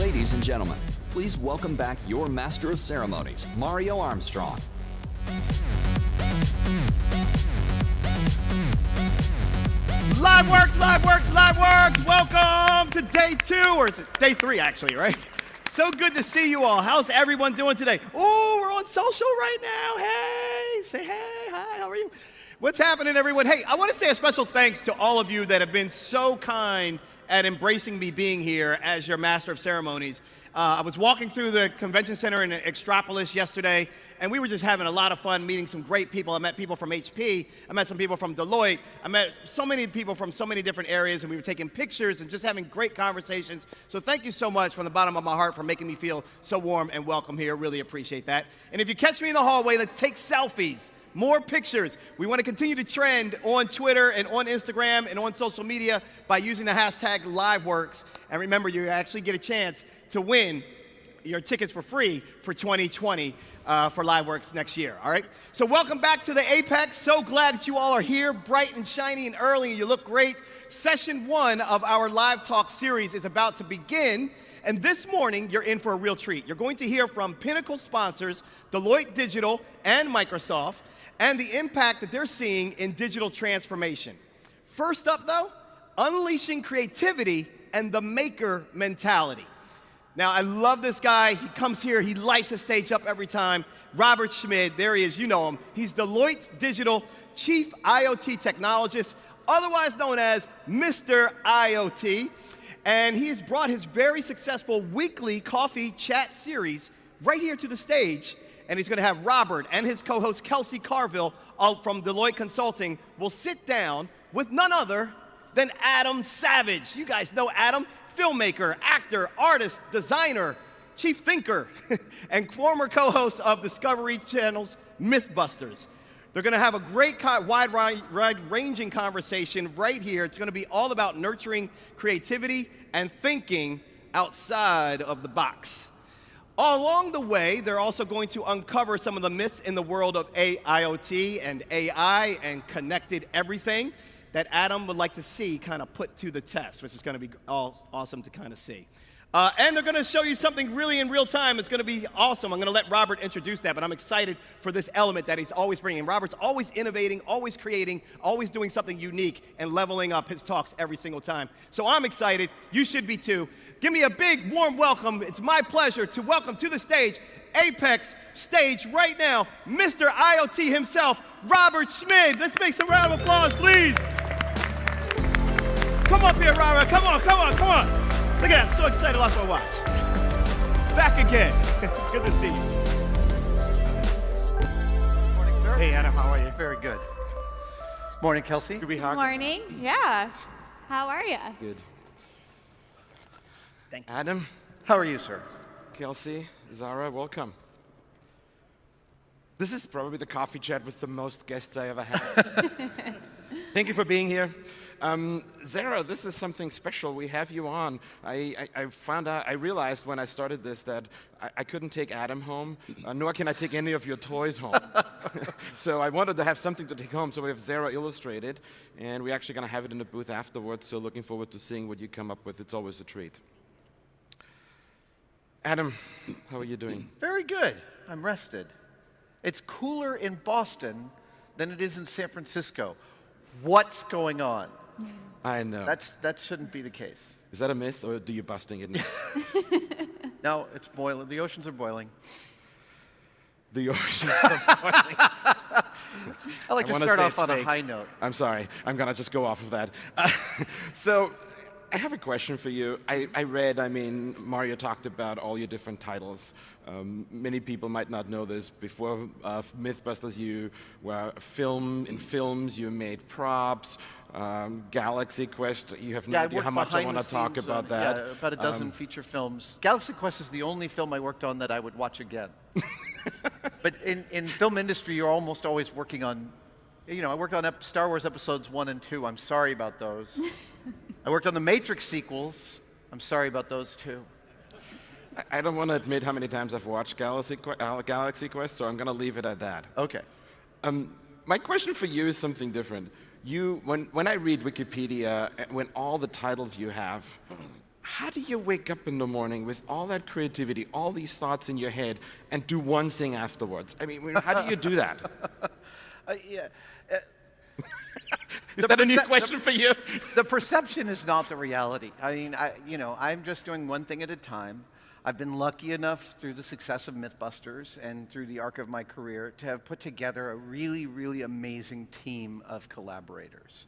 Ladies and gentlemen, please welcome back your Master of Ceremonies, Mario Armstrong. LiveWorx, LiveWorx, LiveWorx! Welcome to day 2, or is it day 3 actually, right? So good to see you all. How's everyone doing today? Oh, we're on social right now. Hey, say hey, hi, how are you? What's happening, everyone? Hey, I want to say a special thanks to all of you that have been so kind at embracing me being here as your Master of Ceremonies. I was walking through the convention center in Extropolis yesterday, and we were just having a lot of fun meeting some great people. I met people from HP, I met some people from Deloitte, I met so many people from so many different areas, and we were taking pictures and just having great conversations. So thank you so much from the bottom of my heart for making me feel so warm and welcome here. Really appreciate that. And if you catch me in the hallway, let's take selfies. More pictures. We want to continue to trend on Twitter and on Instagram and on social media by using the hashtag LiveWorx. And remember, you actually get a chance to win your tickets for free for 2020 for LiveWorx next year, all right? So welcome back to the Apex. So glad that you all are here, bright and shiny and early, and you look great. Session 1 of our Live Talk series is about to begin. And this morning, you're in for a real treat. You're going to hear from Pinnacle sponsors, Deloitte Digital and Microsoft, and the impact that they're seeing in digital transformation. First up, though, unleashing creativity and the maker mentality. Now, I love this guy. He comes here, he lights the stage up every time. Robert Schmid, there he is, you know him. He's Deloitte's Digital Chief IoT Technologist, otherwise known as Mr. IoT. And he has brought his very successful weekly coffee chat series right here to the stage. And he's going to have Robert and his co-host Kelsey Carville from Deloitte Consulting will sit down with none other than Adam Savage. You guys know Adam, filmmaker, actor, artist, designer, chief thinker, and former co-host of Discovery Channel's MythBusters. They're going to have a great, wide-ranging conversation right here. It's going to be all about nurturing creativity and thinking outside of the box. Along the way, they're also going to uncover some of the myths in the world of IoT and AI and connected everything that Adam would like to see kind of put to the test, which is going to be awesome to kind of see. And they're going to show you something really in real time. It's going to be awesome. I'm going to let Robert introduce that, but I'm excited for this element that he's always bringing. Robert's always innovating, always creating, always doing something unique and leveling up his talks every single time. So I'm excited. You should be too. Give me a big, warm welcome. It's my pleasure to welcome to the stage, Apex stage right now, Mr. IoT himself, Robert Schmid. Let's make some round of applause, please. Come up here, Robert. Come on, come on, come on. Look at that, I'm so excited, lost my watch. Back again. Good to see you. Morning, sir. Hey, Adam, how are you? Very good. Morning, Kelsey. Could we hug? Morning. Yeah. How are you? Good. Thank you. Adam, How are you, sir? Kelsey, Zara, welcome. This is probably the coffee chat with the most guests I ever had. Thank you for being here. Zara, this is something special. We have you on. I found out, I realized when I started this that I couldn't take Adam home, nor can I take any of your toys home. So I wanted to have something to take home, so we have Zara illustrated, and we're actually going to have it in the booth afterwards, so looking forward to seeing what you come up with. It's always a treat. Adam, how are you doing? Very good. I'm rested. It's cooler in Boston than it is in San Francisco. What's going on? I know. That shouldn't be the case. Is that a myth, or are you busting it? No, it's boiling. The oceans are boiling. The oceans are boiling. I like to start off on a high note. I'm sorry. I'm going to just go off of that. So I have a question for you. I read, Mario talked about all your different titles. Many people might not know this. Before MythBusters, you were in films, you made props, Galaxy Quest, you have no idea how much I want to talk about that. Yeah, about a dozen feature films. Galaxy Quest is the only film I worked on that I would watch again. But in film industry, you're almost always working on, I worked on Star Wars episodes 1 and 2. I'm sorry about those. I worked on the Matrix sequels. I'm sorry about those too. I don't want to admit how many times I've watched Galaxy Quest, so I'm going to leave it at that. Okay. My question for you is something different. When I read Wikipedia, when all the titles you have, how do you wake up in the morning with all that creativity, all these thoughts in your head, and do one thing afterwards? I mean, how do you do that? Yeah. Is that a new question for you? The perception is not the reality. I mean, I'm just doing one thing at a time. I've been lucky enough through the success of MythBusters and through the arc of my career to have put together a really, really amazing team of collaborators.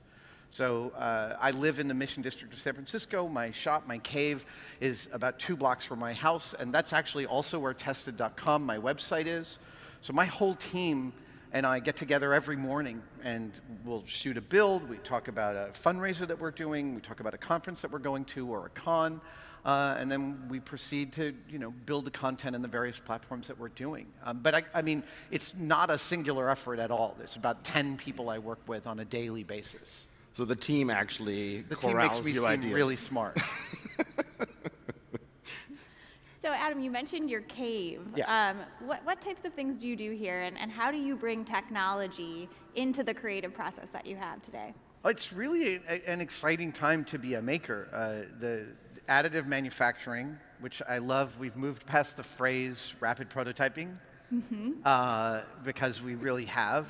So I live in the Mission District of San Francisco. My shop, my cave, is about 2 blocks from my house, and that's actually also where tested.com, my website, is. So my whole team and I get together every morning, and we'll shoot a build. We talk about a fundraiser that we're doing. We talk about a conference that we're going to or a con. And then we proceed to, build the content in the various platforms that we're doing. But I mean, it's not a singular effort at all. There's about 10 people I work with on a daily basis. So the team actually The team makes me seem ideas. really smart. So Adam, you mentioned your cave. Yeah. What types of things do you do here, and how do you bring technology into the creative process that you have today? It's really an exciting time to be a maker. The additive manufacturing, which I love, we've moved past the phrase rapid prototyping, because we really have.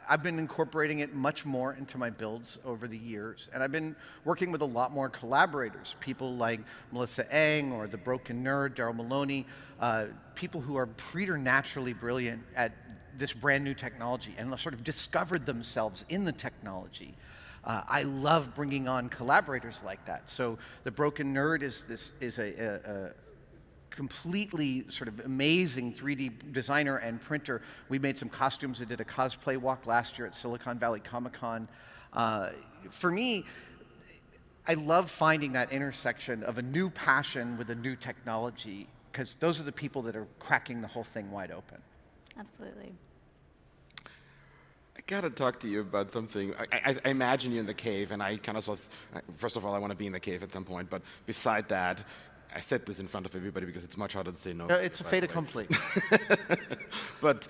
I've been incorporating it much more into my builds over the years, and I've been working with a lot more collaborators, people like Melissa Eng or the Broken Nerd, Daryl Maloney, people who are preternaturally brilliant at this brand new technology and sort of discovered themselves in the technology. I love bringing on collaborators like that. So the Broken Nerd is a completely sort of amazing 3D designer and printer. We made some costumes and did a cosplay walk last year at Silicon Valley Comic-Con. For me, I love finding that intersection of a new passion with a new technology, because those are the people that are cracking the whole thing wide open. Absolutely. I gotta talk to you about something. I imagine you in the cave, and I kind of sort of, first of all, I want to be in the cave at some point, but beside that, I said this in front of everybody because it's much harder to say no. It's a fait accompli. But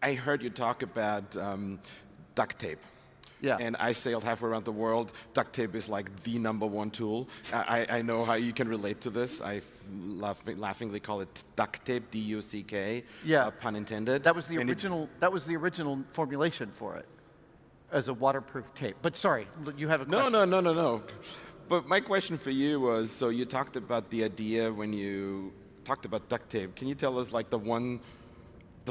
I heard you talk about duct tape. Yeah. And I sailed halfway around the world. Duct tape is like the #1 tool. I know how you can relate to this. I laughingly call it duct tape, D-U-C-K. Yeah. Pun intended. That was the original. That was the original formulation for it, as a waterproof tape. But sorry, you have a question. No. But my question for you was: so you talked about the idea when you talked about duct tape. Can you tell us like the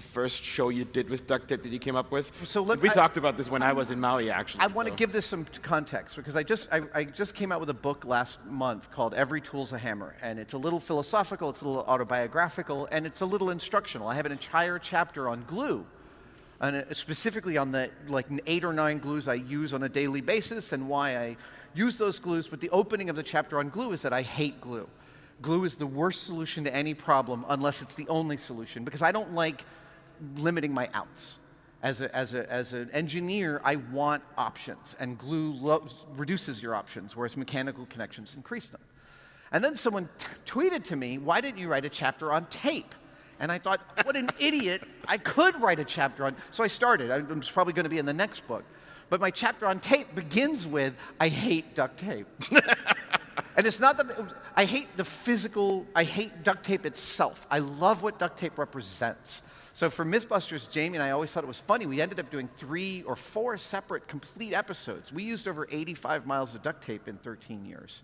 first show you did with duct tape that you came up with? So we talked about this when I was in Maui, actually. I want to give this some context, because I just came out with a book last month called Every Tool's a Hammer, and it's a little philosophical, it's a little autobiographical, and it's a little instructional. I have an entire chapter on glue, and specifically on the 8 or 9 glues I use on a daily basis and why I use those glues. But the opening of the chapter on glue is that I hate glue. Glue is the worst solution to any problem unless it's the only solution, because I don't like limiting my outs. As an engineer, I want options, and glue reduces your options, whereas mechanical connections increase them. And then someone tweeted to me, "Why didn't you write a chapter on tape?" And I thought, what an idiot. I could write a chapter on, so I started. I'm probably going to be in the next book. But my chapter on tape begins with, I hate duct tape. And it's not that, I hate duct tape itself. I love what duct tape represents. So for MythBusters, Jamie and I always thought it was funny. We ended up doing 3 or 4 separate complete episodes. We used over 85 miles of duct tape in 13 years.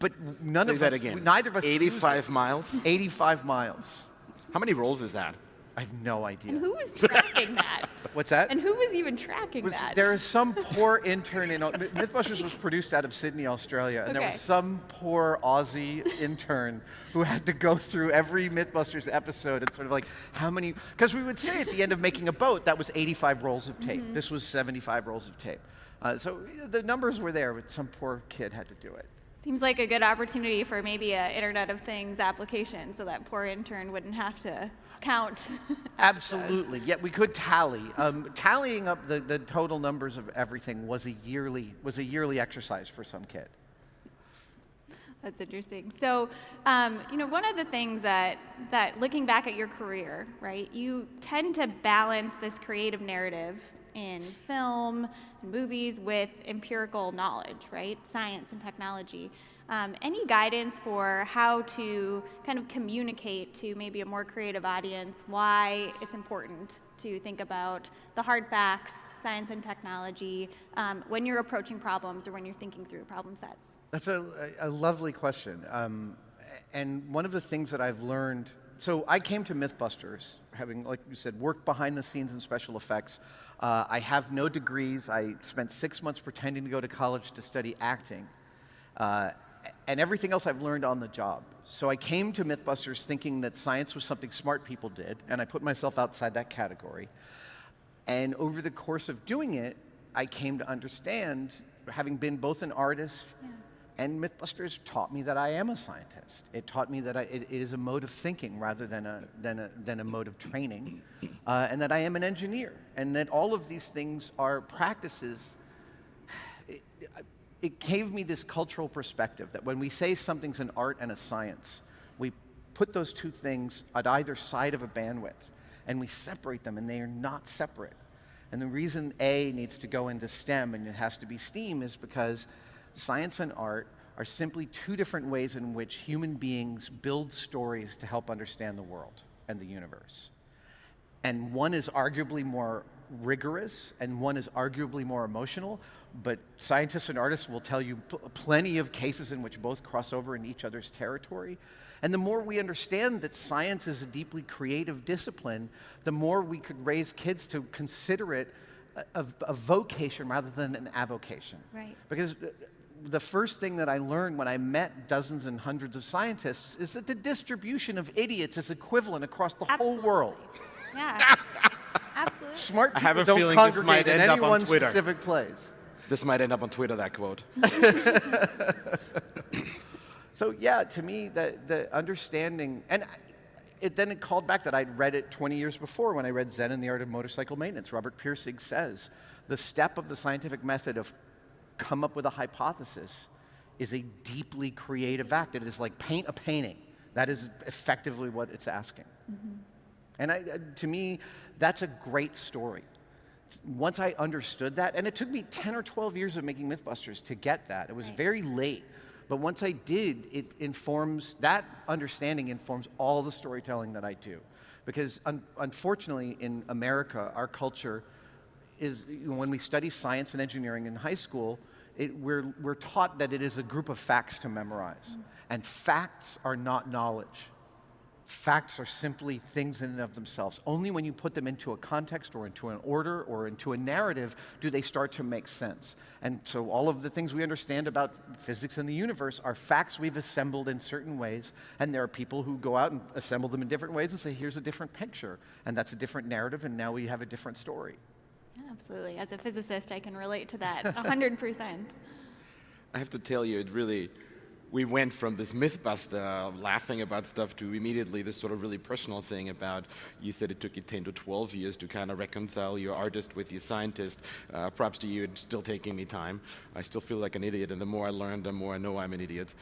But neither of us 85 miles? 85 miles. How many rolls is that? I have no idea. And who was tracking that? What's that? And who was even tracking that? There is some poor intern in MythBusters was produced out of Sydney, Australia, and there was some poor Aussie intern who had to go through every MythBusters episode and sort of like, how many, because we would say at the end of making a boat, that was 85 rolls of tape. This was 75 rolls of tape. So the numbers were there, but some poor kid had to do it. Seems like a good opportunity for maybe an Internet of Things application, so that poor intern wouldn't have to count. Absolutely. Yeah, we could tally. Tallying up the total numbers of everything was a yearly exercise for some kid. That's interesting. So, one of the things that looking back at your career, right, you tend to balance this creative narrative in film and movies with empirical knowledge, right? Science and technology. Any guidance for how to kind of communicate to maybe a more creative audience why it's important to think about the hard facts, science and technology, when you're approaching problems or when you're thinking through problem sets? That's a lovely question. And one of the things that I've learned, so I came to MythBusters having, like you said, worked behind the scenes in special effects. I have no degrees. I spent 6 months pretending to go to college to study acting. And everything else I've learned on the job. So I came to MythBusters thinking that science was something smart people did, and I put myself outside that category. And over the course of doing it, I came to understand, having been both an artist and MythBusters taught me that I am a scientist. It taught me that it is a mode of thinking rather than a mode of training, and that I am an engineer, and that all of these things are practices. It gave me this cultural perspective that when we say something's an art and a science, we put those two things at either side of a bandwidth, and we separate them, and they are not separate. And the reason A needs to go into STEM and it has to be STEAM is because science and art are simply two different ways in which human beings build stories to help understand the world and the universe. And one is arguably more rigorous and one is arguably more emotional, but scientists and artists will tell you plenty of cases in which both cross over in each other's territory. And the more we understand that science is a deeply creative discipline, the more we could raise kids to consider it a vocation rather than an avocation. Right. Because the first thing that I learned when I met dozens and hundreds of scientists is that the distribution of idiots is equivalent across the whole world. Yeah, absolutely. Smart people I have a don't feeling this congregate might in end up any on one Twitter. specific place. This might end up on Twitter, that quote. So yeah, to me, the understanding, and then it called back that I'd read it 20 years before when I read Zen and the Art of Motorcycle Maintenance. Robert Pirsig says, the step of the scientific method of come up with a hypothesis is a deeply creative act. It is like paint a painting. That is effectively what it's asking. Mm-hmm. And to me, that's a great story. Once I understood that, and it took me 10 or 12 years of making MythBusters to get that. It was very late. But once I did, it informs, that understanding informs all the storytelling that I do. Because unfortunately, in America, our culture is, when we study science and engineering in high school, we're taught that it is a group of facts to memorize. And facts are not knowledge. Facts are simply things in and of themselves. Only when you put them into a context or into an order or into a narrative do they start to make sense. And so all of the things we understand about physics and the universe are facts we've assembled in certain ways, and there are people who go out and assemble them in different ways and say, here's a different picture, and that's a different narrative, and now we have a different story. Yeah, absolutely. As a physicist, I can relate to that 100%. I have to tell you, we went from this mythbuster laughing about stuff to immediately this sort of really personal thing about, you said it took you 10 to 12 years to kind of reconcile your artist with your scientist. Props to you, it's still taking me time. I still feel like an idiot, and the more I learn, the more I know I'm an idiot.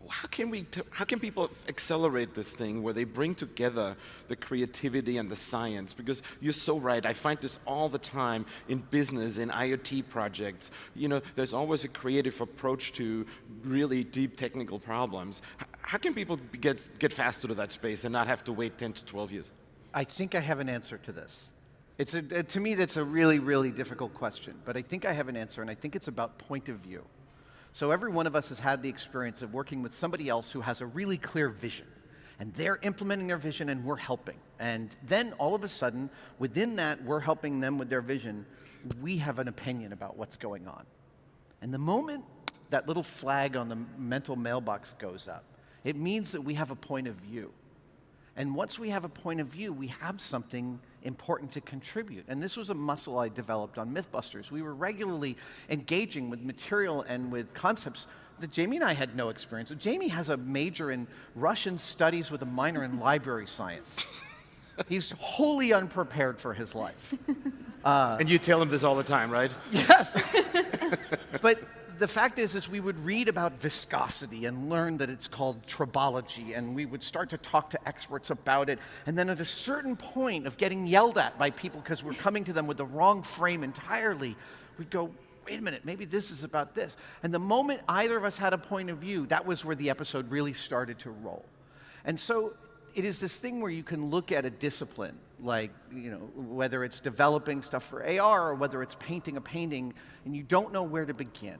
How can people accelerate this thing where they bring together the creativity and the science? Because you're so right. I find this all the time in business, in IoT projects. You know, there's always a creative approach to really deep technical problems. How can people get faster to that space and not have to wait 10 to 12 years? I think I have an answer to this. To me, that's a really, really difficult question. But I think I have an answer, and I think it's about point of view. So every one of us has had the experience of working with somebody else who has a really clear vision. And they're implementing their vision and we're helping. And then all of a sudden, within that, we're helping them with their vision. We have an opinion about what's going on. And the moment that little flag on the mental mailbox goes up, it means that we have a point of view. And once we have a point of view, we have something important to contribute. And this was a muscle I developed on MythBusters. We were regularly engaging with material and with concepts that Jamie and I had no experience with. Jamie has a major in Russian studies with a minor in library science. He's wholly unprepared for his life. And you tell him this all the time, right? Yes. But the fact is we would read about viscosity and learn that it's called tribology, and we would start to talk to experts about it, and then at a certain point of getting yelled at by people because we're coming to them with the wrong frame entirely, we'd go, wait a minute, maybe this is about this. And the moment either of us had a point of view, that was where the episode really started to roll. And so it is this thing where you can look at a discipline, like, you know, whether it's developing stuff for AR or whether it's painting a painting, and you don't know where to begin.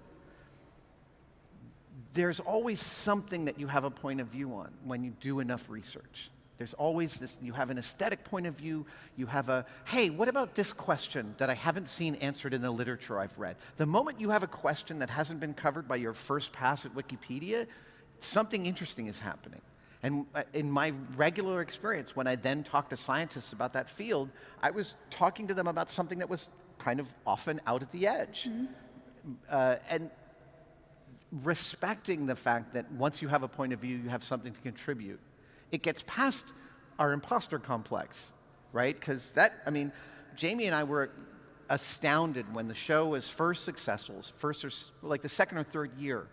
There's always something that you have a point of view on when you do enough research. There's always this, you have an aesthetic point of view, you have a, hey, what about this question that I haven't seen answered in the literature I've read? The moment you have a question that hasn't been covered by your first pass at Wikipedia, something interesting is happening. And in my regular experience, when I then talk to scientists about that field, I was talking to them about something that was kind of often out at the edge. And respecting the fact that once you have a point of view, you have something to contribute. It gets past our imposter complex, right? Because that, I mean, Jamie and I were astounded when the show was first successful, like the second or third year.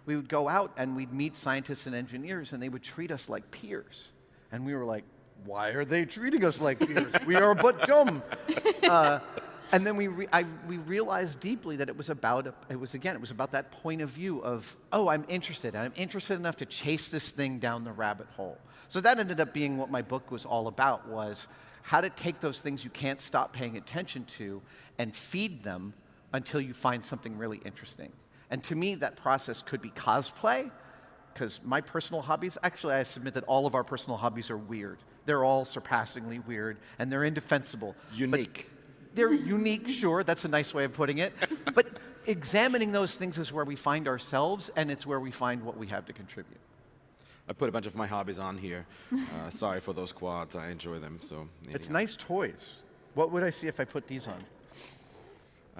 We would go out and we'd meet scientists and engineers, and they would treat us like peers. And we were like, why are they treating us like peers? We are but dumb. And then we realized deeply that it was about that point of view of, oh, I'm interested, and I'm interested enough to chase this thing down the rabbit hole. So that ended up being what my book was all about, was how to take those things you can't stop paying attention to and feed them until you find something really interesting. And to me, that process could be cosplay, because my personal hobbies, actually I submit that all of our personal hobbies are weird. They're all surpassingly weird, and they're indefensible. Unique. They're unique, sure, that's a nice way of putting it. But examining those things is where we find ourselves, and it's where we find what we have to contribute. I put a bunch of my hobbies on here. Sorry for those quads, I enjoy them. So it's nice toys. What would I see if I put these on?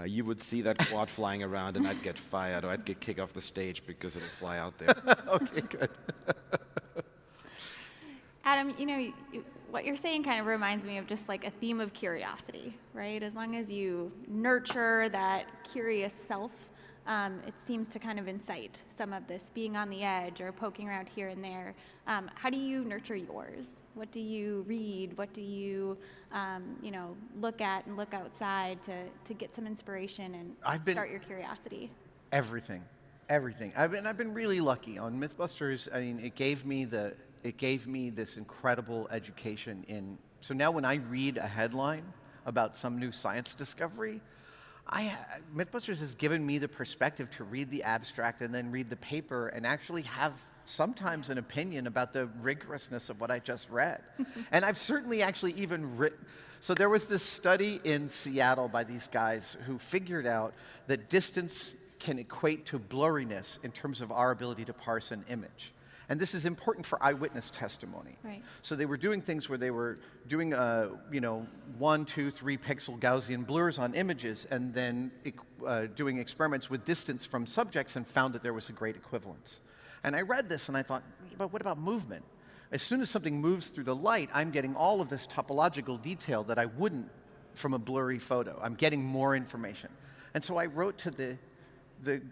You would see that quad flying around, and I'd get fired, or I'd get kicked off the stage because it would fly out there. Okay, good. Adam, you know, what you're saying kind of reminds me of just like a theme of curiosity, right? As long as you nurture that curious self, it seems to kind of incite some of this being on the edge or poking around here and there. How do you nurture yours? What do you read? What do you, you know, look at and look outside to get some inspiration and start your curiosity? Everything. I've been really lucky on MythBusters. I mean, it gave me this incredible education in. So now when I read a headline about some new science discovery, MythBusters has given me the perspective to read the abstract and then read the paper and actually have sometimes an opinion about the rigorousness of what I just read. And I've certainly actually even written. So there was this study in Seattle by these guys who figured out that distance can equate to blurriness in terms of our ability to parse an image. And this is important for eyewitness testimony. Right. So they were doing things where they were doing, 1, 2, 3 pixel Gaussian blurs on images, and then doing experiments with distance from subjects, and found that there was a great equivalence. And I read this and I thought, but what about movement? As soon as something moves through the light, I'm getting all of this topological detail that I wouldn't from a blurry photo. I'm getting more information. And so I wrote to the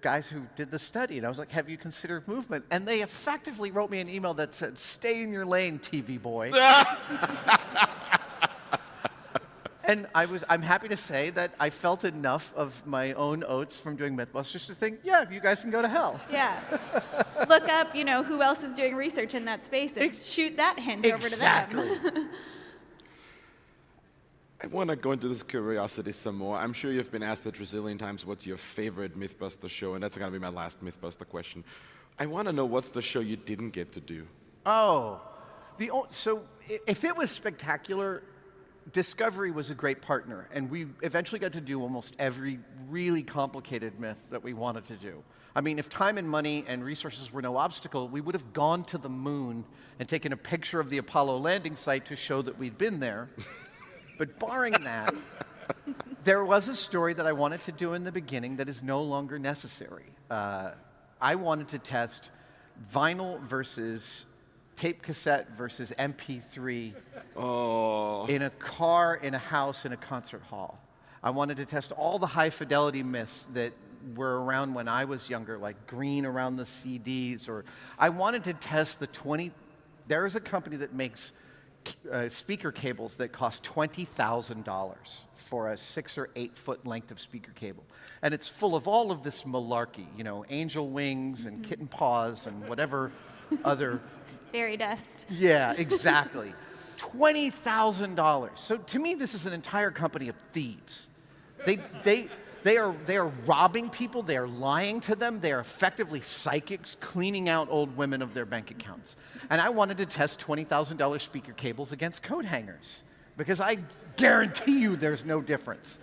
guys who did the study, and I was like, have you considered movement? And they effectively wrote me an email that said, stay in your lane, TV boy. And I'm happy to say that I felt enough of my own oats from doing MythBusters to think, yeah, you guys can go to hell. Yeah. Look up, you know, who else is doing research in that space and shoot that hint over to them. I want to go into this curiosity some more. I'm sure you've been asked a trillion times, what's your favorite Mythbuster show? And that's going to be my last Mythbuster question. I want to know, what's the show you didn't get to do? Oh, so if it was spectacular, Discovery was a great partner. And we eventually got to do almost every really complicated myth that we wanted to do. I mean, if time and money and resources were no obstacle, we would have gone to the moon and taken a picture of the Apollo landing site to show that we'd been there. But barring that, there was a story that I wanted to do in the beginning that is no longer necessary. I wanted to test vinyl versus tape cassette versus MP3 in a car, in a house, in a concert hall. I wanted to test all the high fidelity myths that were around when I was younger, like green around the CDs, or I wanted to test there is a company that makes speaker cables that cost $20,000 for a 6 or 8 foot length of speaker cable. And it's full of all of this malarkey, you know, angel wings and kitten paws and whatever other. Fairy dust. Yeah, exactly. $20,000. So to me, this is an entire company of thieves. They are robbing people. They are lying to them. They are effectively psychics cleaning out old women of their bank accounts. And I wanted to test $20,000 speaker cables against coat hangers because I guarantee you there's no difference.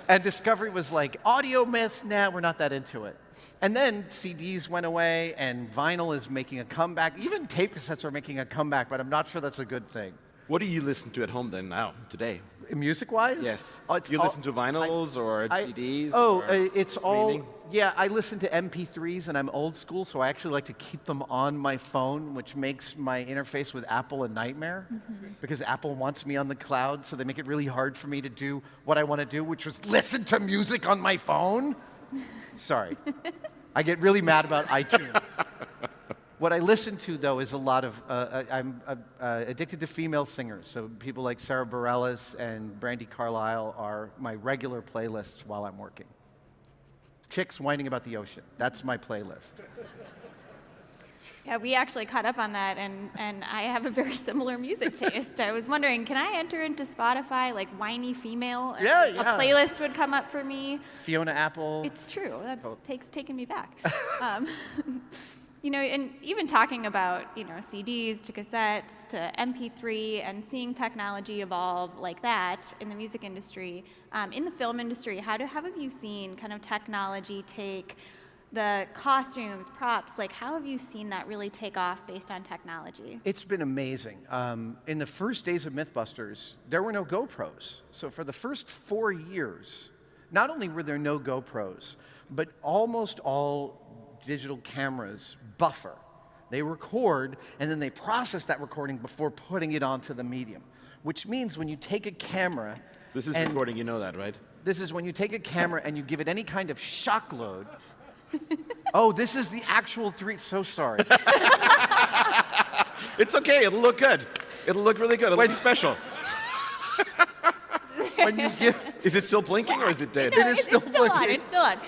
And Discovery was like, audio myths, nah, we're not that into it. And then CDs went away, and vinyl is making a comeback. Even tape cassettes are making a comeback, but I'm not sure that's a good thing. What do you listen to at home then now, today? Music-wise? Yes. Oh, Do you listen to vinyls or CDs? It's streaming? all, yeah, I listen to MP3s, and I'm old school, so I actually like to keep them on my phone, which makes my interface with Apple a nightmare, because Apple wants me on the cloud, so they make it really hard for me to do what I want to do, which was listen to music on my phone. Sorry. I get really mad about iTunes. What I listen to, though, is a lot of, I'm addicted to female singers. So people like Sarah Bareilles and Brandi Carlile are my regular playlists while I'm working. Chicks whining about the ocean. That's my playlist. Yeah, we actually caught up on that, and I have a very similar music taste. I was wondering, can I enter into Spotify, like whiny female? Yeah, A playlist would come up for me. Fiona Apple. It's true. That's taking me back. You know, and even talking about, you know, CDs to cassettes to MP3 and seeing technology evolve like that in the music industry, in the film industry, how have you seen kind of technology take the costumes, props, like how have you seen that really take off based on technology? It's been amazing. In the first days of MythBusters, there were no GoPros. So for the first 4 years, not only were there no GoPros, but almost all digital cameras buffer. They record, and then they process that recording before putting it onto the medium, which means when you take a camera... This is recording, you know that, right? This is when you take a camera and you give it any kind of shock load. Oh, this is the actual so sorry. It's okay, it'll look good. It'll look really good, it'll be special. When you give... Is it still blinking or is it dead? No, It is still it's still on. blinking. It's still on.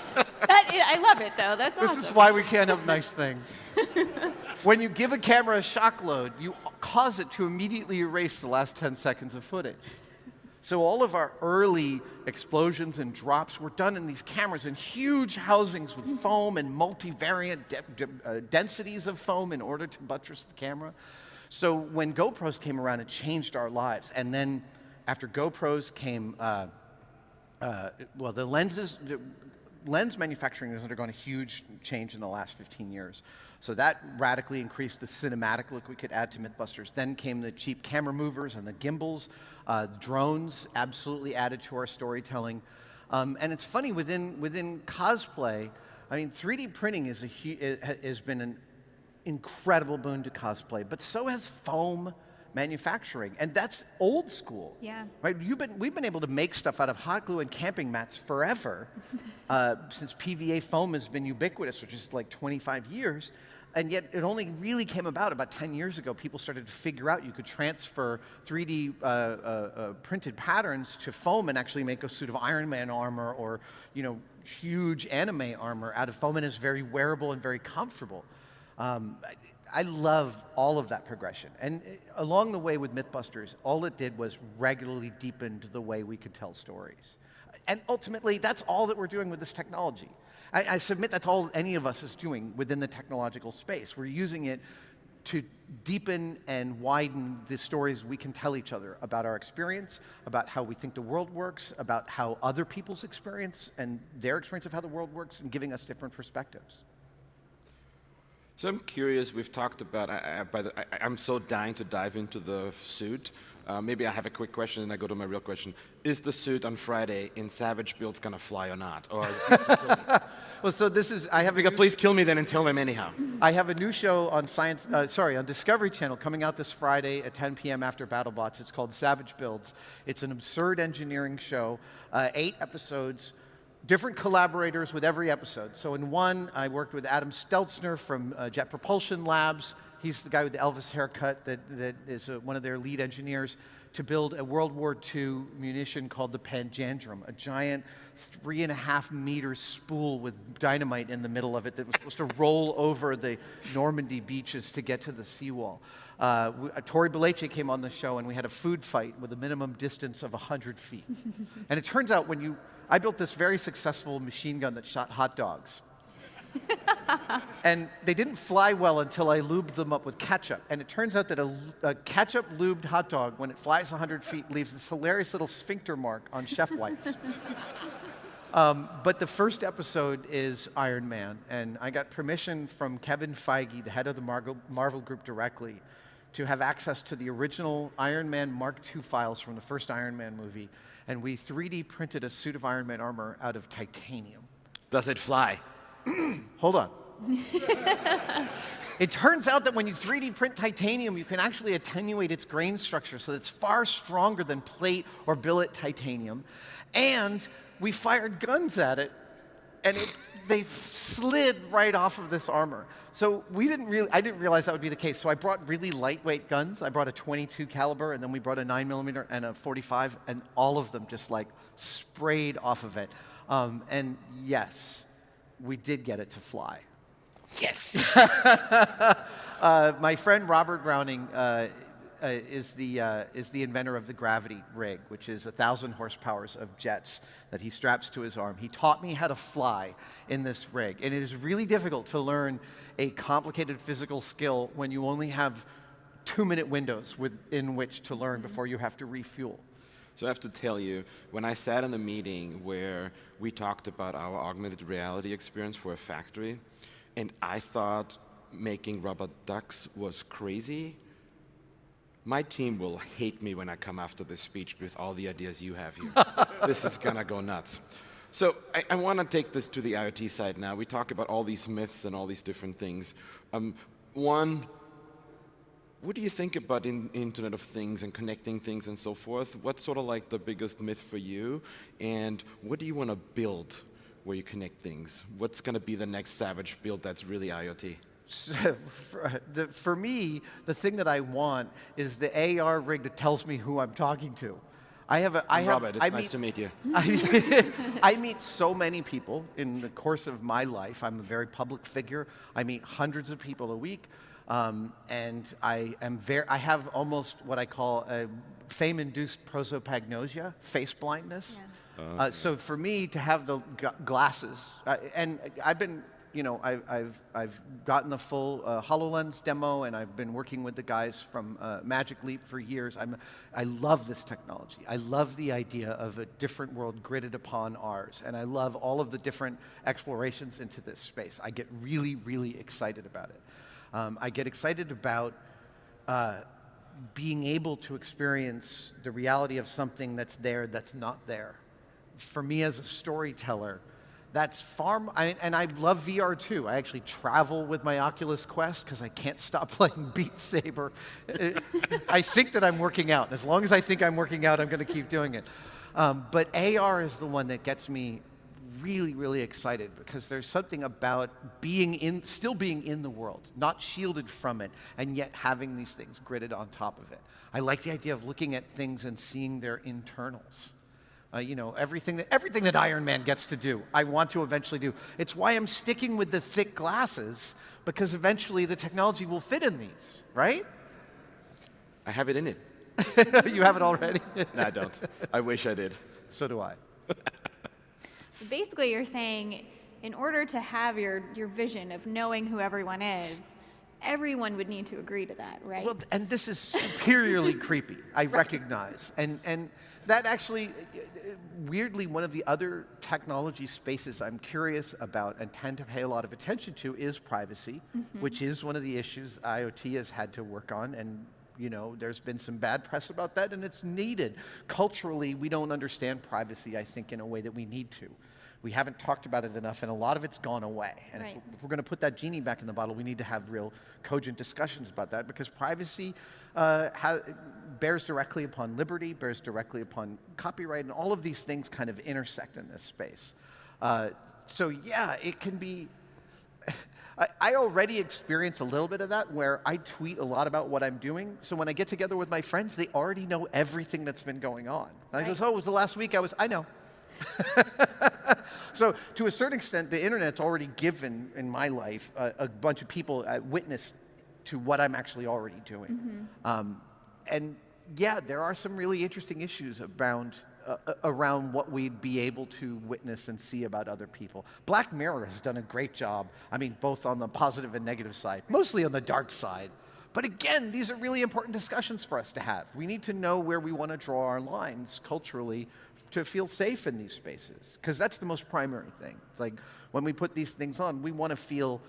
I love it, though. That's awesome. This is why we can't have nice things. When you give a camera a shock load, you cause it to immediately erase the last 10 seconds of footage. So all of our early explosions and drops were done in these cameras in huge housings with foam and multivariant densities of foam in order to buttress the camera. So when GoPros came around, it changed our lives. And then after GoPros came, the lens manufacturing has undergone a huge change in the last 15 years. So that radically increased the cinematic look we could add to MythBusters. Then came the cheap camera movers and the gimbals. Drones absolutely added to our storytelling. And it's funny, within cosplay, I mean, 3D printing has been an incredible boon to cosplay, but so has foam manufacturing, and that's old school. Yeah. Right? We've been able to make stuff out of hot glue and camping mats forever, since PVA foam has been ubiquitous, which is like 25 years, and yet it only really came about 10 years ago. People started to figure out you could transfer 3D printed patterns to foam and actually make a suit of Iron Man armor or, you know, huge anime armor out of foam, and it's very wearable and very comfortable. I love all of that progression. And along the way with MythBusters, all it did was regularly deepened the way we could tell stories. And ultimately, that's all that we're doing with this technology. I submit that's all any of us is doing within the technological space. We're using it to deepen and widen the stories we can tell each other about our experience, about how we think the world works, about how other people's experience and their experience of how the world works, and giving us different perspectives. So I'm curious, we've talked about, I'm so dying to dive into the suit. Maybe I have a quick question and I go to my real question. Is the suit on Friday in Savage Builds gonna fly or not? Or Well, so this is, please kill me then and tell them anyhow. I have a new show on on Discovery Channel coming out this Friday at 10 p.m. after BattleBots. It's called Savage Builds. It's an absurd engineering show, 8 episodes, different collaborators with every episode. So in one, I worked with Adam Stelzner from Jet Propulsion Labs. He's the guy with the Elvis haircut that is one of their lead engineers, to build a World War II munition called the Panjandrum, a giant 3.5-meter spool with dynamite in the middle of it that was supposed to roll over the Normandy beaches to get to the seawall. Tori Belleci came on the show, and we had a food fight with a minimum distance of 100 feet. And it turns out I built this very successful machine gun that shot hot dogs. And they didn't fly well until I lubed them up with ketchup. And it turns out that a ketchup-lubed hot dog, when it flies 100 feet, leaves this hilarious little sphincter mark on chef whites. But the first episode is Iron Man. And I got permission from Kevin Feige, the head of the Marvel Group, directly, to have access to the original Iron Man Mark II files from the first Iron Man movie. And we 3D printed a suit of Iron Man armor out of titanium. Does it fly? Hold on. It turns out that when you 3D print titanium, you can actually attenuate its grain structure so that it's far stronger than plate or billet titanium. And we fired guns at it, and they slid right off of this armor. So I didn't realize that would be the case. So I brought really lightweight guns. I brought a .22 caliber, and then we brought a 9mm and a .45, and all of them just like sprayed off of it. And yes, we did get it to fly. Yes! My friend Robert Browning is the inventor of the gravity rig, which is 1,000 horsepower of jets that he straps to his arm. He taught me how to fly in this rig. And it is really difficult to learn a complicated physical skill when you only have 2-minute windows within which to learn before you have to refuel. So I have to tell you, when I sat in a meeting where we talked about our augmented reality experience for a factory, and I thought making rubber ducks was crazy, my team will hate me when I come after this speech with all the ideas you have here. This is gonna go nuts. So I want to take this to the IoT side now. We talk about all these myths and all these different things. One, what do you think about Internet of Things and connecting things and so forth? What's sort of like the biggest myth for you? And what do you want to build where you connect things? What's going to be the next savage build that's really IoT? So for me, the thing that I want is the AR rig that tells me who I'm talking to. Robert, it's nice to meet you. I meet so many people in the course of my life. I'm a very public figure. I meet hundreds of people a week. And I have almost what I call a fame-induced prosopagnosia, face blindness. Yeah. So for me to have the glasses, and I've been, I've gotten the full HoloLens demo, and I've been working with the guys from Magic Leap for years. I love this technology. I love the idea of a different world gridded upon ours, and I love all of the different explorations into this space. I get really, really excited about it. I get excited about being able to experience the reality of something that's there that's not there. For me as a storyteller, that's and I love VR too. I actually travel with my Oculus Quest because I can't stop playing Beat Saber. I think that I'm working out. As long as I think I'm working out, I'm going to keep doing it. But AR is the one that gets me really, really excited because there's something about still being in the world, not shielded from it, and yet having these things gridded on top of it. I like the idea of looking at things and seeing their internals. Everything that Iron Man gets to do, I want to eventually do. It's why I'm sticking with the thick glasses, because eventually the technology will fit in these, right? I have it in it. You have it already? No, I don't. I wish I did. So do I. Basically, you're saying in order to have your vision of knowing who everyone is, everyone would need to agree to that, right? Well, and this is superiorly creepy, I recognize. And that actually, weirdly, one of the other technology spaces I'm curious about and tend to pay a lot of attention to is privacy, which is one of the issues IoT has had to work on. And there's been some bad press about that, and it's needed. Culturally, we don't understand privacy, I think, in a way that we need to. We haven't talked about it enough, and a lot of it's gone away. And right. if we're going to put that genie back in the bottle, we need to have real cogent discussions about that, because privacy bears directly upon liberty, bears directly upon copyright, and all of these things kind of intersect in this space. So yeah, it can be. I already experience a little bit of that where I tweet a lot about what I'm doing. So when I get together with my friends, they already know everything that's been going on. And I goes, oh, it was the last week I know. So to a certain extent, the internet's already given in my life a bunch of people witness to what I'm actually already doing. And yeah, there are some really interesting issues around what we'd be able to witness and see about other people. Black Mirror has done a great job, I mean, both on the positive and negative side, mostly on the dark side. But again, these are really important discussions for us to have. We need to know where we want to draw our lines culturally to feel safe in these spaces, because that's the most primary thing. It's like when we put these things on, we want to feel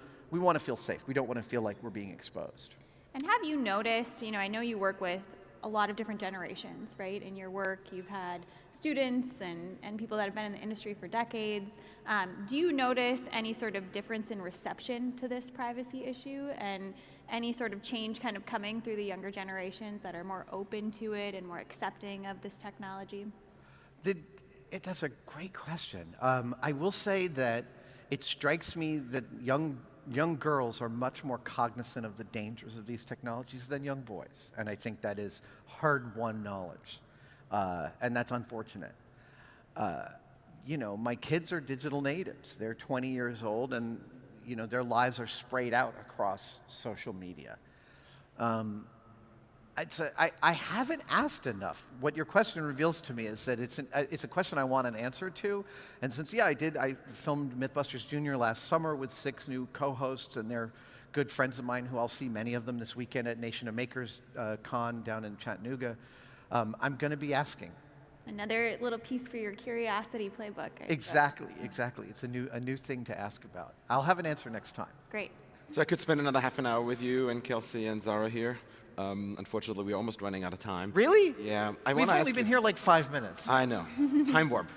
safe. We don't want to feel like we're being exposed. And have you noticed, I know you work with a lot of different generations, right? In your work, you've had students and people that have been in the industry for decades. Do you notice any sort of difference in reception to this privacy issue, and any sort of change kind of coming through the younger generations that are more open to it and more accepting of this technology? That's a great question. I will say that it strikes me that young girls are much more cognizant of the dangers of these technologies than young boys. And I think that is hard-won knowledge. And that's unfortunate. My kids are digital natives. They're 20 years old, and their lives are sprayed out across social media. I haven't asked enough. What your question reveals to me is that it's a question I want an answer to. And since, I filmed MythBusters Jr. last summer with 6 new co-hosts, and they're good friends of mine who I'll see many of them this weekend at Nation of Makers Con down in Chattanooga. I'm going to be asking. Another little piece for your curiosity playbook. Exactly. It's a new thing to ask about. I'll have an answer next time. Great. So I could spend another half an hour with you and Kelsey and Zara here. Unfortunately, we're almost running out of time. Really? Yeah. We've only been here like 5 minutes. I know. Time warp.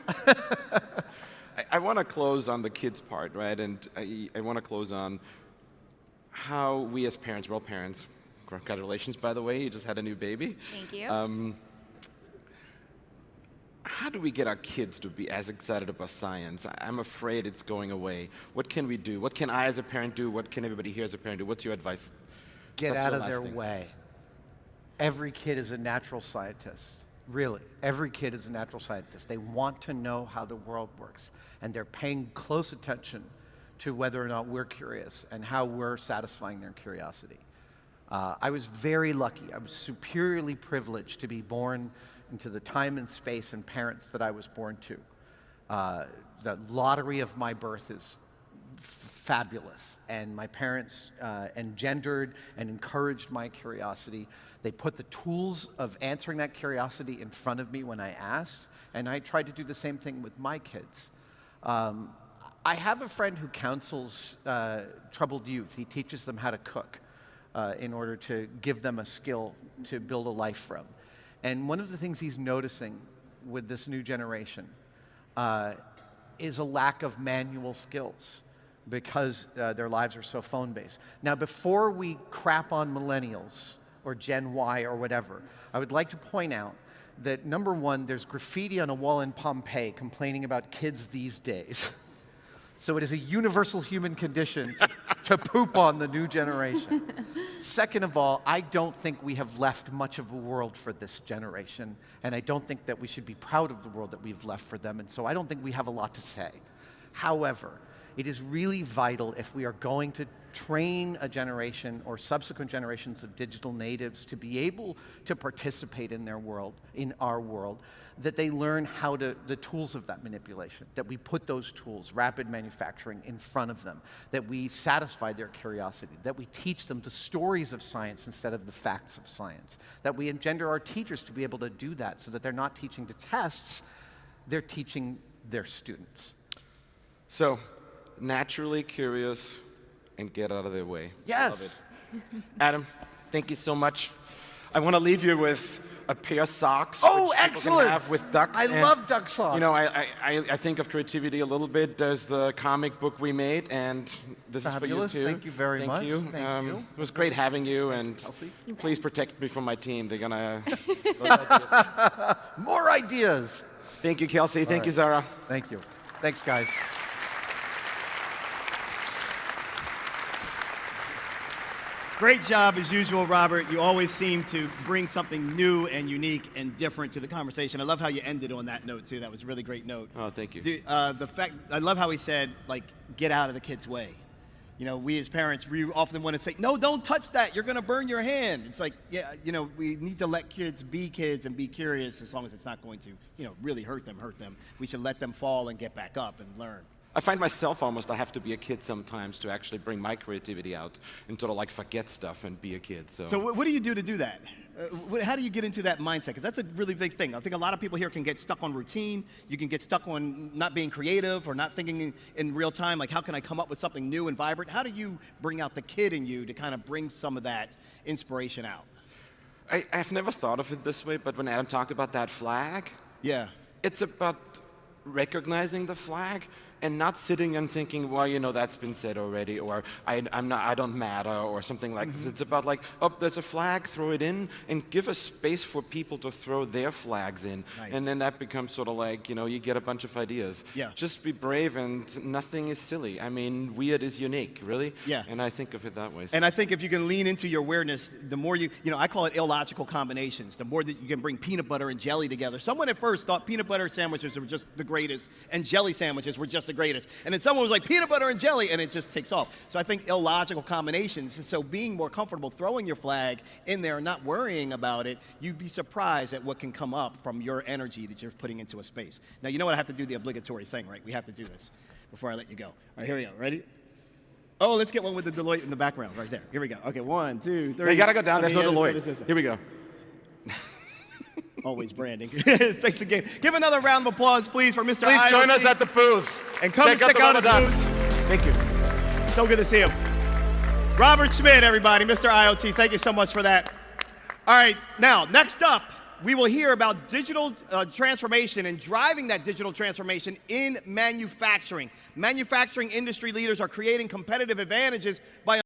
I want to close on the kids part, right? And I want to close on how we as parents, we're all parents. Congratulations, by the way. You just had a new baby. Thank you. How do we get our kids to be as excited about science? I'm afraid it's going away. What can we do? What can I as a parent do? What can everybody here as a parent do? What's your advice? Get out of their way. Every kid is a natural scientist. Really, every kid is a natural scientist. They want to know how the world works, and they're paying close attention to whether or not we're curious and how we're satisfying their curiosity. I was very lucky. I was superiorly privileged to be born into the time and space and parents that I was born to. The lottery of my birth is fabulous, and my parents engendered and encouraged my curiosity. They put the tools of answering that curiosity in front of me when I asked, and I tried to do the same thing with my kids. I have a friend who counsels troubled youth. He teaches them how to cook in order to give them a skill to build a life from. And one of the things he's noticing with this new generation is a lack of manual skills, because their lives are so phone-based. Now, before we crap on millennials or Gen Y or whatever, I would like to point out that, number one, there's graffiti on a wall in Pompeii complaining about kids these days. So it is a universal human condition to poop on the new generation. Second of all, I don't think we have left much of a world for this generation, and I don't think that we should be proud of the world that we've left for them, and so I don't think we have a lot to say. However, it is really vital, if we are going to train a generation or subsequent generations of digital natives to be able to participate in their world, in our world, that they learn how to, the tools of that manipulation, that we put those tools, rapid manufacturing, in front of them, that we satisfy their curiosity, that we teach them the stories of science instead of the facts of science, that we engender our teachers to be able to do that so that they're not teaching to tests, they're teaching their students. So, naturally curious and get out of their way. Yes. Love it. Adam, thank you so much. I want to leave you with a pair of socks. Oh, which excellent! people can have with ducks. I love duck socks. You know, I think of creativity a little bit. There's the comic book we made, and this Fabulous. is for you too. Thank you very much. Thank you. Thank you. It was great having you, and Kelsey? please protect me from my team. They're gonna. More ideas. Thank you, Kelsey. Thank you, Zara. Thank you. Thanks, guys. Great job as usual, Robert. You always seem to bring something new and unique and different to the conversation. I love how you ended on that note too. That was a really great note. Oh, thank you. I love how he said, like, get out of the kid's way. You know, we as parents, we often want to say, no, don't touch that. You're going to burn your hand. It's like, yeah, you know, we need to let kids and be curious as long as it's not going to, you know, really hurt them. We should let them fall and get back up and learn. I find myself almost, I have to be a kid sometimes to actually bring my creativity out and sort of like forget stuff and be a kid. So what do you do to do that? How do you get into that mindset? Because that's a really big thing. I think a lot of people here can get stuck on routine. You can get stuck on not being creative or not thinking in real time, like how can I come up with something new and vibrant? How do you bring out the kid in you to kind of bring some of that inspiration out? I've never thought of it this way, but when Adam talked about that flag, yeah, it's about recognizing the flag and not sitting and thinking, well, you know, that's been said already, or I don't matter, or something like this. It's about like, oh, there's a flag, throw it in, and give a space for people to throw their flags in. Nice. And then that becomes sort of like, you know, you get a bunch of ideas. Yeah. Just be brave, and nothing is silly. I mean, weird is unique, really. Yeah. And I think of it that way. And I think if you can lean into your awareness, the more you know, I call it illogical combinations, the more that you can bring peanut butter and jelly together. Someone at first thought peanut butter sandwiches were just the greatest, and jelly sandwiches were just the greatest. And then someone was like, peanut butter and jelly, and it just takes off. So I think illogical combinations, so being more comfortable throwing your flag in there and not worrying about it, you'd be surprised at what can come up from your energy that you're putting into a space. Now, you know what? I have to do the obligatory thing, right? We have to do this before I let you go. All right, here we go. Ready? Oh, let's get one with the Deloitte in the background right there. Here we go. Okay, 1, 2, 3. No, you gotta go down. There's no Yeah, Deloitte. Here we go. Always branding. Thanks again. Give another round of applause, please, for Mr. Please IOT. join us at the booth. And come check out his booth. Thank you. So good to see you. Robert Schmid, everybody, Mr. IoT. Thank you so much for that. All right, now, next up, we will hear about digital transformation and driving that digital transformation in manufacturing. Manufacturing industry leaders are creating competitive advantages by